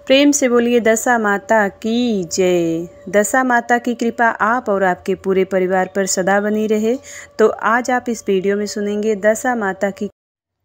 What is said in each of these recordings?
प्रेम से बोलिए दशा माता की जय। दशा माता की कृपा आप और आपके पूरे परिवार पर सदा बनी रहे। तो आज आप इस वीडियो में सुनेंगे दशा माता की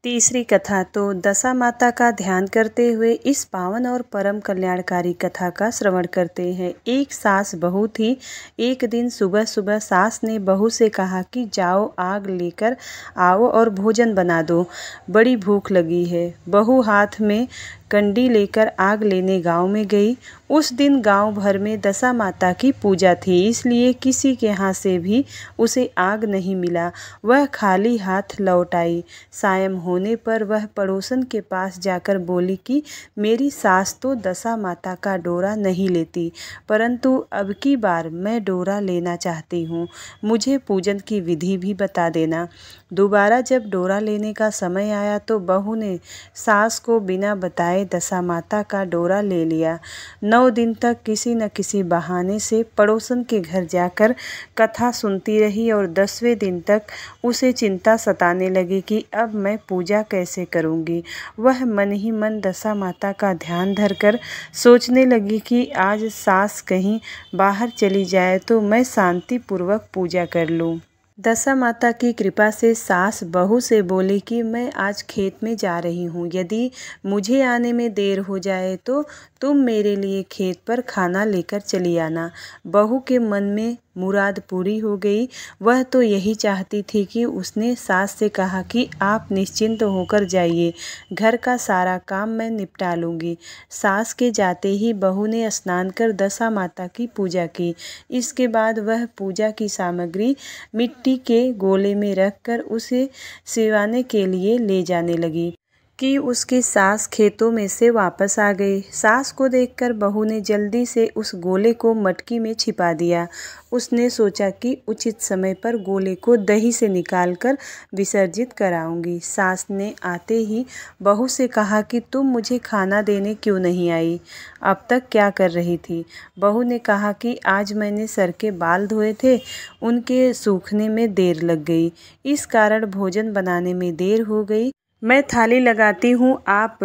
तीसरी कथा। तो दशा माता का ध्यान करते हुए इस पावन और परम कल्याणकारी कथा का श्रवण करते हैं। एक सास बहू थी। एक दिन सुबह सुबह सास ने बहू से कहा कि जाओ आग लेकर आओ और भोजन बना दो, बड़ी भूख लगी है। बहू हाथ में कंडी लेकर आग लेने गांव में गई। उस दिन गांव भर में दशा माता की पूजा थी, इसलिए किसी के यहाँ से भी उसे आग नहीं मिला। वह खाली हाथ लौट आई। सायं होने पर वह पड़ोसन के पास जाकर बोली कि मेरी सास तो दशा माता का डोरा नहीं लेती, परंतु अब की बार मैं डोरा लेना चाहती हूँ। मुझे पूजन की विधि भी बता देना। दोबारा जब डोरा लेने का समय आया तो बहू ने सास को बिना बताए दशा माता का डोरा ले लिया। 9 दिन तक किसी न किसी बहाने से पड़ोसन के घर जाकर कथा सुनती रही और 10वें दिन तक उसे चिंता सताने लगी कि अब मैं पूजा कैसे करूंगी। वह मन ही मन दशा माता का ध्यान धरकर सोचने लगी कि आज सास कहीं बाहर चली जाए तो मैं शांतिपूर्वक पूजा कर लूं। दशा माता की कृपा से सास बहू से बोली कि मैं आज खेत में जा रही हूँ, यदि मुझे आने में देर हो जाए तो तुम मेरे लिए खेत पर खाना लेकर चली आना। बहू के मन में मुराद पूरी हो गई। वह तो यही चाहती थी कि उसने सास से कहा कि आप निश्चिंत होकर जाइए, घर का सारा काम मैं निपटा लूँगी। सास के जाते ही बहू ने स्नान कर दशा माता की पूजा की। इसके बाद वह पूजा की सामग्री मिट्टी के गोले में रखकर उसे सिवाने के लिए ले जाने लगी कि उसकी सास खेतों में से वापस आ गई। सास को देखकर बहू ने जल्दी से उस गोले को मटकी में छिपा दिया। उसने सोचा कि उचित समय पर गोले को दही से निकालकर विसर्जित कराऊंगी। सास ने आते ही बहू से कहा कि तुम मुझे खाना देने क्यों नहीं आई, अब तक क्या कर रही थी। बहू ने कहा कि आज मैंने सर के बाल धोए थे, उनके सूखने में देर लग गई, इस कारण भोजन बनाने में देर हो गई। मैं थाली लगाती हूँ, आप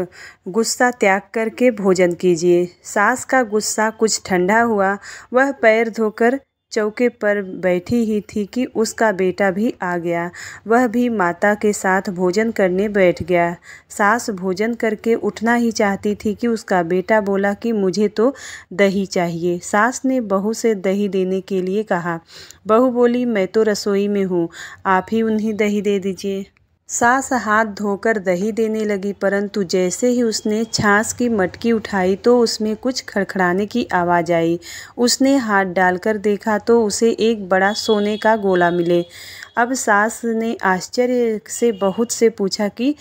गुस्सा त्याग करके भोजन कीजिए। सास का गुस्सा कुछ ठंडा हुआ। वह पैर धोकर चौके पर बैठी ही थी कि उसका बेटा भी आ गया। वह भी माता के साथ भोजन करने बैठ गया। सास भोजन करके उठना ही चाहती थी कि उसका बेटा बोला कि मुझे तो दही चाहिए। सास ने बहू से दही देने के लिए कहा। बहू बोली मैं तो रसोई में हूँ, आप ही उन्हें दही दे दीजिए। सास हाथ धोकर दही देने लगी, परंतु जैसे ही उसने छाछ की मटकी उठाई तो उसमें कुछ खड़खड़ाने की आवाज़ आई। उसने हाथ डालकर देखा तो उसे एक बड़ा सोने का गोला मिले। अब सास ने आश्चर्य से बहुत से पूछा कि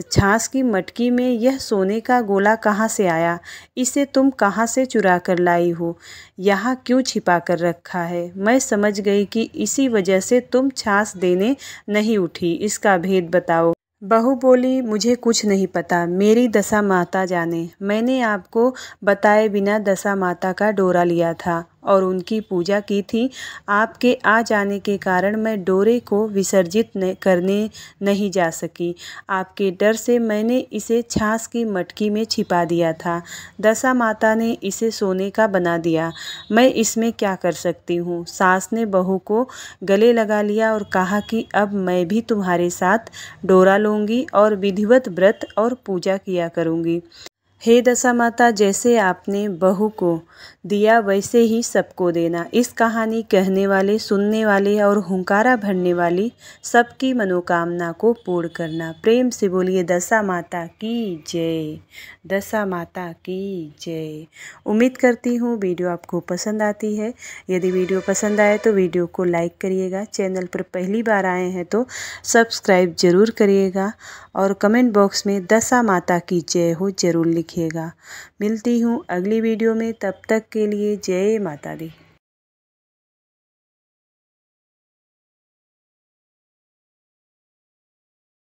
छाछ की मटकी में यह सोने का गोला कहाँ से आया? इसे तुम कहाँ से चुरा कर लाई हो? यहाँ क्यों छिपा कर रखा है? मैं समझ गई कि इसी वजह से तुम छाछ देने नहीं उठी, इसका भेद बताओ। बहू बोली मुझे कुछ नहीं पता, मेरी दशा माता जाने। मैंने आपको बताए बिना दशा माता का डोरा लिया था और उनकी पूजा की थी। आपके आ जाने के कारण मैं डोरे को विसर्जित करने नहीं जा सकी। आपके डर से मैंने इसे छाछ की मटकी में छिपा दिया था। दशा माता ने इसे सोने का बना दिया, मैं इसमें क्या कर सकती हूँ। सास ने बहू को गले लगा लिया और कहा कि अब मैं भी तुम्हारे साथ डोरा लूँगी और विधिवत व्रत और पूजा किया करूँगी। हे दशा माता, जैसे आपने बहू को दिया वैसे ही सबको देना। इस कहानी कहने वाले, सुनने वाले और हुंकारा भरने वाली सबकी मनोकामना को पूर्ण करना। प्रेम से बोलिए दशा माता की जय। दशा माता की जय। उम्मीद करती हूँ वीडियो आपको पसंद आती है। यदि वीडियो पसंद आए तो वीडियो को लाइक करिएगा। चैनल पर पहली बार आए हैं तो सब्सक्राइब जरूर करिएगा और कमेंट बॉक्स में दशा माता की जय हो जरूर लिखिएगा। मिलती हूँ अगली वीडियो में, तब तक के लिए जय माता दी।